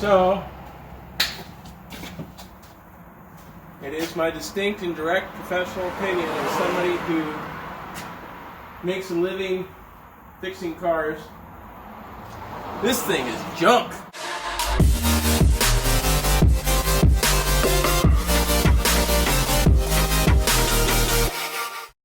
So, it is my distinct and direct professional opinion as somebody who makes a living fixing cars, this thing is junk.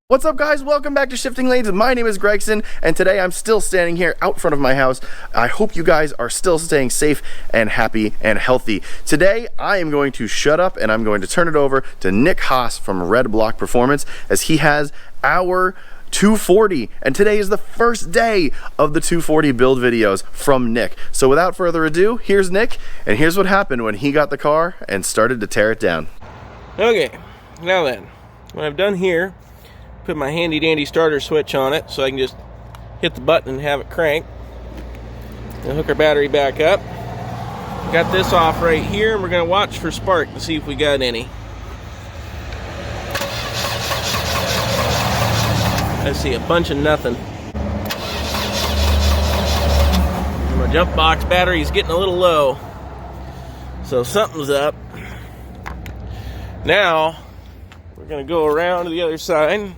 What's up, guys? Welcome back to Shifting Lanes. My name is Gregson, and today I'm still standing here out front of my house. I hope you guys are still staying safe and happy and healthy. Today, I am going to shut up and I'm going to turn it over to Nick Haas from Red Block Performance, as he has our 240, and today is the first day of the 240 build videos from Nick. So without further ado, here's Nick, and here's what happened when he got the car and started to tear it down. Okay, now then, what I've done here, put my handy dandy starter switch on it so I can just hit the button and have it crank. And hook our battery back up. Got this off right here, and we're going to watch for spark to see if we got any. I see a bunch of nothing. And my jump box battery is getting a little low, so something's up. Now we're going to go around to the other side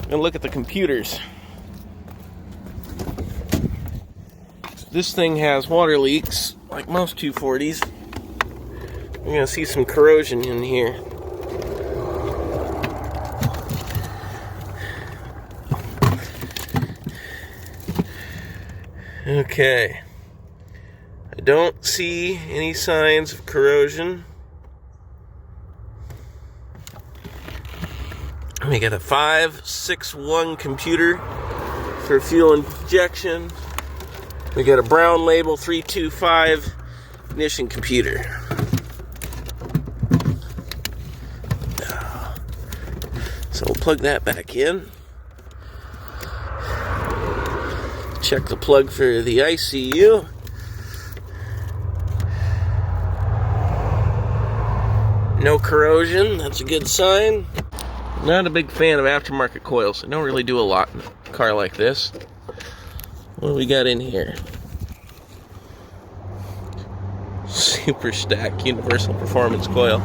and look at the computers. This thing has water leaks, like most 240s. We're going to see some corrosion in here. Okay. I don't see any signs of corrosion. We got a 561 computer for fuel injection. We got a brown label 325 ignition computer. So we'll plug that back in. Check the plug for the ICU. No corrosion, that's a good sign. Not a big fan of aftermarket coils. They don't really do a lot in a car like this. What do we got in here? Super stack universal performance coil.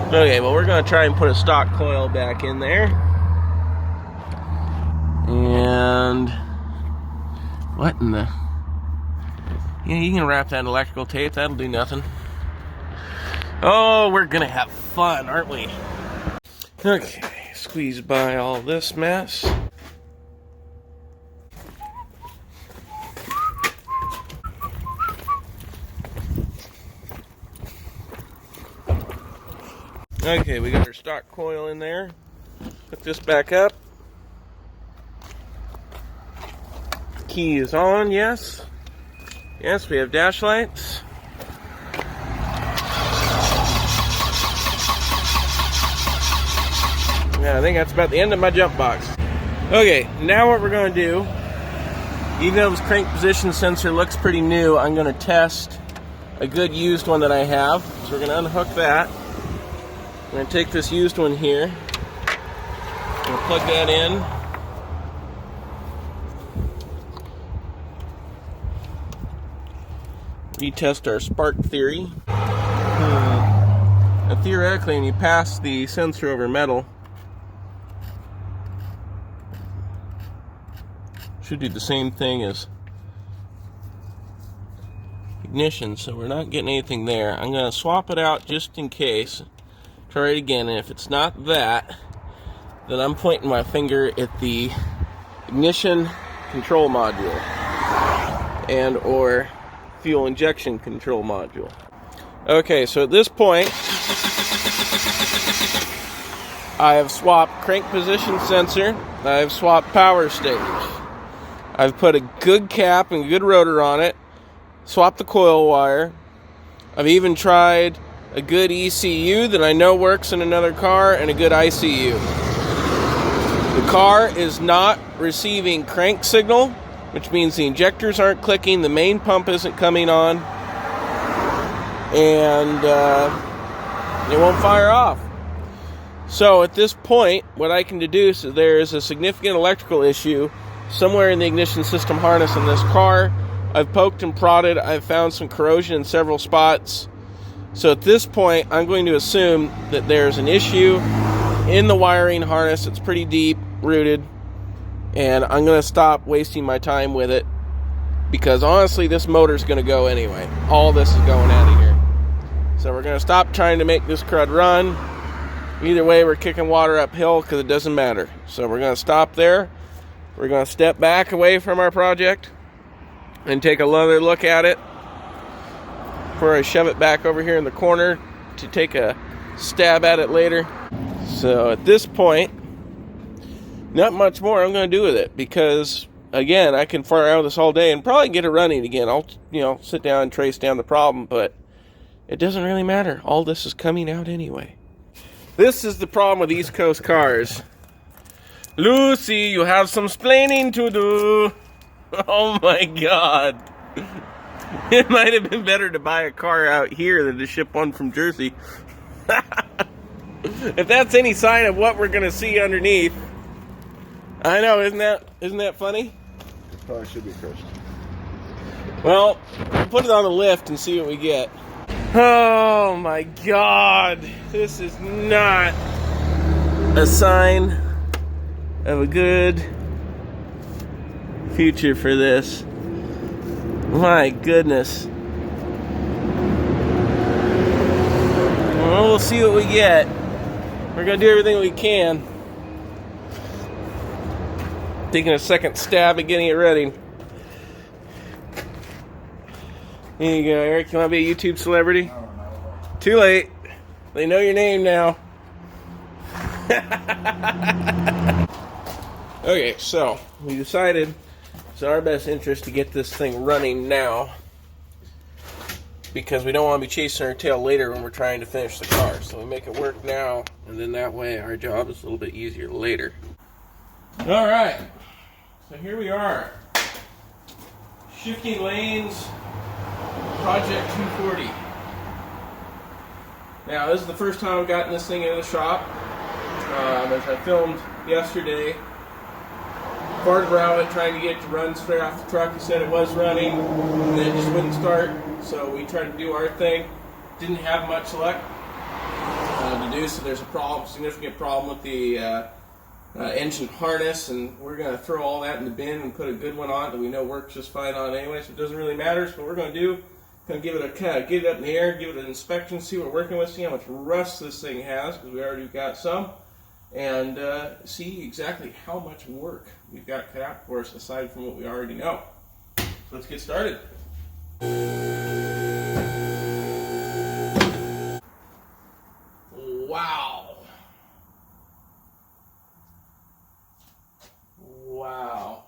Okay, well, we're going to try and put a stock coil back in there. And what in the... Yeah, you can wrap that in electrical tape. That'll do nothing. Oh, we're going to have fun, aren't we? Okay. Squeeze by all this mess. Okay, we got our stock coil in there. Put this back up. Key is on, yes. Yes, we have dash lights. Yeah, I think that's about the end of my jump box. Okay, now what we're going to do, even though this crank position sensor looks pretty new, I'm going to test a good used one that I have. So we're going to unhook that. I'm going to take this used one here. I'm going to plug that in. Retest our spark theory. Theoretically, when you pass the sensor over metal, should do the same thing as ignition, so we're not getting anything there. I'm going to swap it out just in case. Try it again, and if it's not that, then I'm pointing my finger at the ignition control module and or fuel injection control module. Okay, so at this point, I have swapped crank position sensor, I have swapped power stage. I've put a good cap and a good rotor on it, swapped the coil wire. I've even tried a good ECU that I know works in another car and a good ICU. The car is not receiving crank signal, which means the injectors aren't clicking, the main pump isn't coming on, and it won't fire off. So at this point, what I can deduce is there is a significant electrical issue somewhere in the ignition system harness in this car. I've poked and prodded. I've found some corrosion in several spots. So at this point, I'm going to assume that there's an issue in the wiring harness. It's pretty deep rooted, and I'm going to stop wasting my time with it, because honestly, this motor's going to go anyway. All this is going out of here. So we're going to stop trying to make this crud run. Either way, we're kicking water uphill because it doesn't matter. So we're going to stop there. We're going to step back away from our project and take another look at it before I shove it back over here in the corner to take a stab at it later. So at this point, not much more I'm going to do with it, because again, I can fire out this all day and probably get it running again. I'll, sit down and trace down the problem, but it doesn't really matter. All this is coming out anyway. This is the problem with East Coast cars. Lucy, you have some splaining to do. Oh my God. It might have been better to buy a car out here than to ship one from Jersey. If that's any sign of what we're going to see underneath. I know, isn't that funny? It probably should be first. Well, we'll put it on the lift and see what we get. Oh my God. This is not a sign of a good future for this. My goodness. Well, we'll see what we get. We're going to do everything we can. Taking a second stab at getting it ready. Here you go, Eric. You want to be a YouTube celebrity? Oh, no. Too late. They know your name now. Okay, so we decided it's in our best interest to get this thing running now, because we don't want to be chasing our tail later when we're trying to finish the car. So we make it work now, and then that way our job is a little bit easier later. All right, so here we are. Shifting lanes, Project 240. Now, this is the first time I've gotten this thing into the shop. As I filmed yesterday, farted around it trying to get it to run straight off the truck. He said it was running, and then it just wouldn't start. So we tried to do our thing. Didn't have much luck to do, so there's a significant problem with the engine harness, and we're going to throw all that in the bin and put a good one on that we know works just fine on anyway, so it doesn't really matter. So what we're going to do, going to give it get it up in the air, give it an inspection, see what we're working with, see how much rust this thing has, because we already got some, and see exactly how much work we've got cut out for us aside from what we already know. So let's get started. Wow. Wow.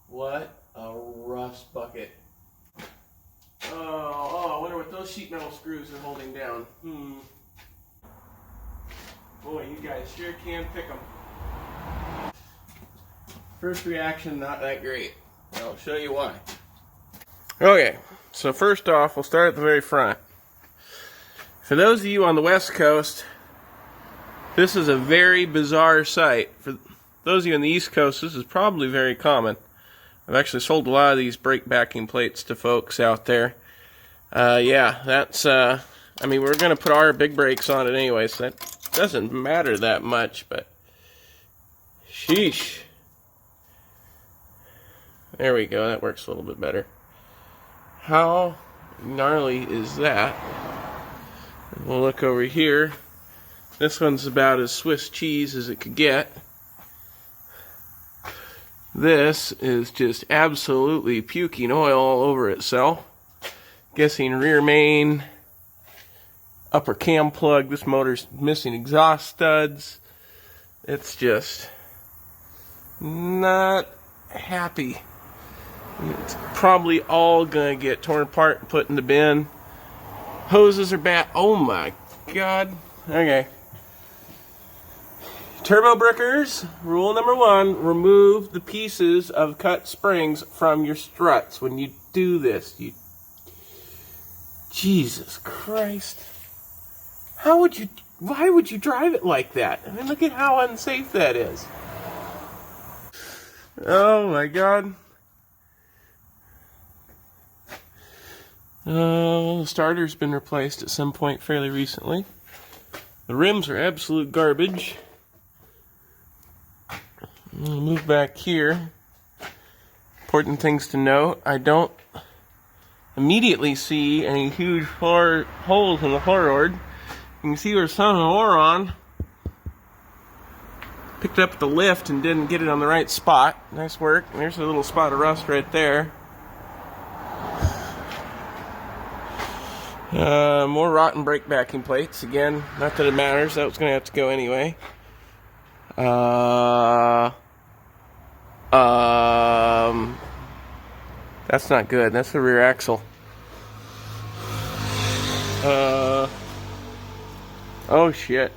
What a rust bucket. Oh, I wonder what those sheet metal screws are holding down. Boy, you guys sure can pick them. First reaction, not that great. I'll show you why. Okay, so first off, we'll start at the very front. For those of you on the West Coast, this is a very bizarre sight. For those of you on the East Coast, this is probably very common. I've actually sold a lot of these brake backing plates to folks out there. Yeah, that's, I mean, we're going to put our big brakes on it anyway, so that doesn't matter that much, but sheesh. There we go, that works a little bit better. How gnarly is that? We'll look over here. This one's about as Swiss cheese as it could get. This is just absolutely puking oil all over itself. Guessing rear main, upper cam plug. This motor's missing exhaust studs. It's just not happy. It's probably all gonna get torn apart and put in the bin. Hoses are bad. Oh my God. Okay. Turbo brickers, rule number 1, remove the pieces of cut springs from your struts. When you do this, Jesus Christ. Why would you drive it like that? I mean, look at how unsafe that is. Oh my God. The starter's been replaced at some point fairly recently. The rims are absolute garbage. I'll move back here. Important things to note. I don't immediately see any huge holes in the floorboard. You can see where some of the ore on. Picked up the lift and didn't get it on the right spot. Nice work. There's a little spot of rust right there. More rotten brake backing plates. Again, not that it matters. That was going to have to go anyway. That's not good. That's the rear axle. Oh shit.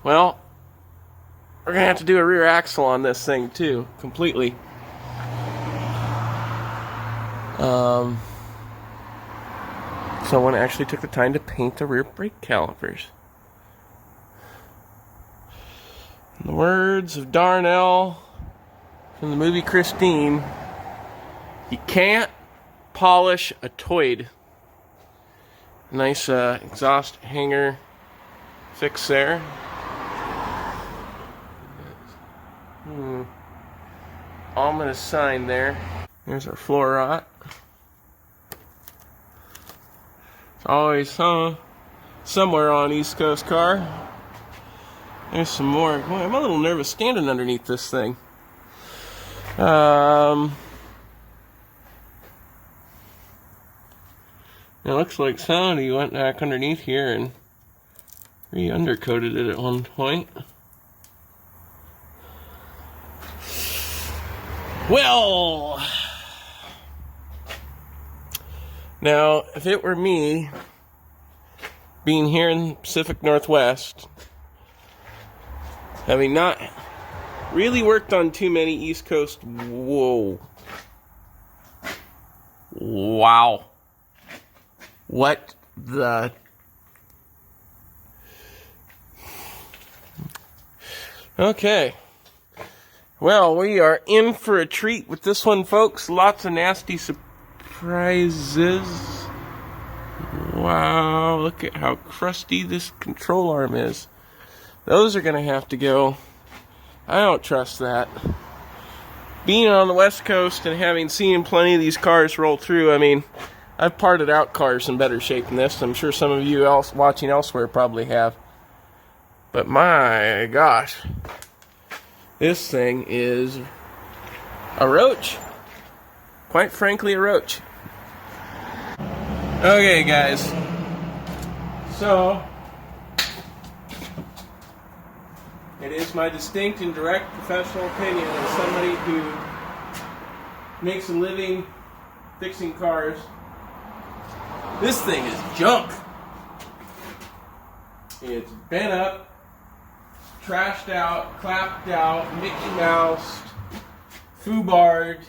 Well, we're gonna have to do a rear axle on this thing too, completely. Someone actually took the time to paint the rear brake calipers. In the words of Darnell from the movie Christine, you can't polish a toid. Nice exhaust hanger fix there. Ominous sign there. There's our floor rot. It's always somewhere on East Coast car. There's some more. Boy, I'm a little nervous standing underneath this thing. It looks like somebody went back underneath here and re-undercoated it at one point. Well, now if it were me being here in the Pacific Northwest, having not really worked on too many East Coast, wow. What the... Okay. Well, we are in for a treat with this one, folks. Lots of nasty surprises. Wow, look at how crusty this control arm is. Those are going to have to go. I don't trust that. Being on the West Coast and having seen plenty of these cars roll through, I mean, I've parted out cars in better shape than this. I'm sure some of you watching elsewhere probably have. But my gosh, this thing is a roach. Quite frankly, a roach. Okay, guys. So, it is my distinct and direct professional opinion as somebody who makes a living fixing cars. This thing is junk. It's bent up, trashed out, clapped out, Mickey Moused, foobarred.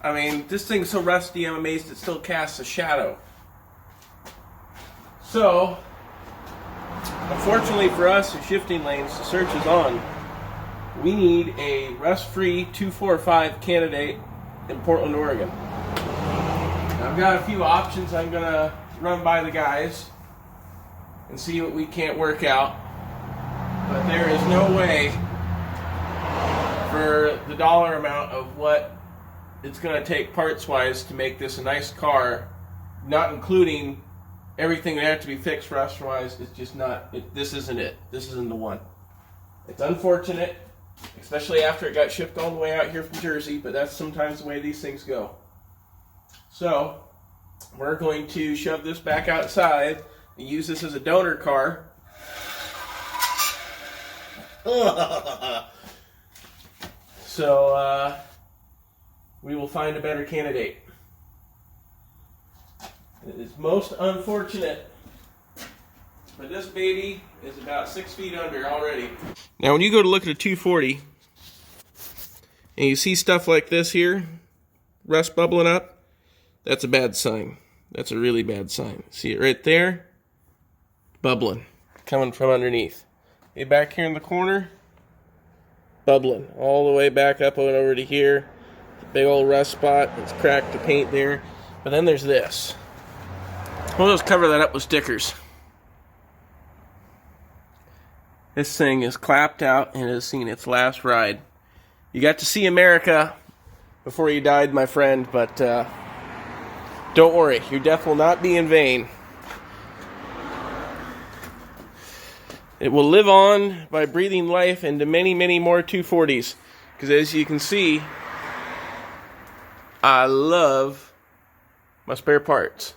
I mean, this thing's so rusty, I'm amazed it still casts a shadow. So, unfortunately for us, the shifting lanes, the search is on. We need a rust-free 245 candidate in Portland, Oregon. I've got a few options I'm going to run by the guys and see what we can't work out. But there is no way for the dollar amount of what it's going to take parts-wise to make this a nice car, not including everything that has to be fixed rust-wise. It's just not, this isn't it. This isn't the one. It's unfortunate, especially after it got shipped all the way out here from Jersey, but that's sometimes the way these things go. So, we're going to shove this back outside and use this as a donor car. So, we will find a better candidate. It is most unfortunate, but this baby is about 6 feet under already. Now, when you go to look at a 240, and you see stuff like this here, rust bubbling up, that's a bad sign. That's a really bad sign. See it right there? Bubbling. Coming from underneath. Okay, back here in the corner, bubbling. All the way back up and over to here. Big old rust spot. It's cracked the paint there. But then there's this. We'll just cover that up with stickers. This thing is clapped out and has seen its last ride. You got to see America before you died, my friend, but don't worry, your death will not be in vain. It will live on by breathing life into many, many more 240s. Because as you can see, I love my spare parts.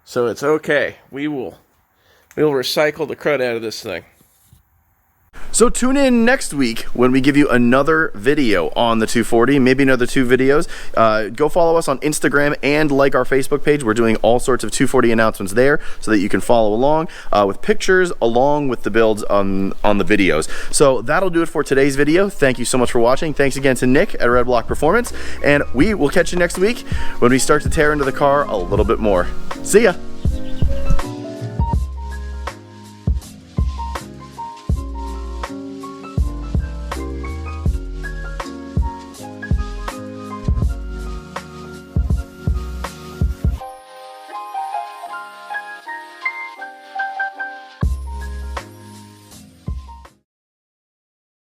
So it's okay. We'll recycle the crud out of this thing. So tune in next week when we give you another video on the 240, maybe another 2 videos. Go follow us on Instagram and like our Facebook page. We're doing all sorts of 240 announcements there so that you can follow along with pictures along with the builds on the videos. So that'll do it for today's video. Thank you so much for watching. Thanks again to Nick at Red Block Performance, and we will catch you next week when we start to tear into the car a little bit more. See ya!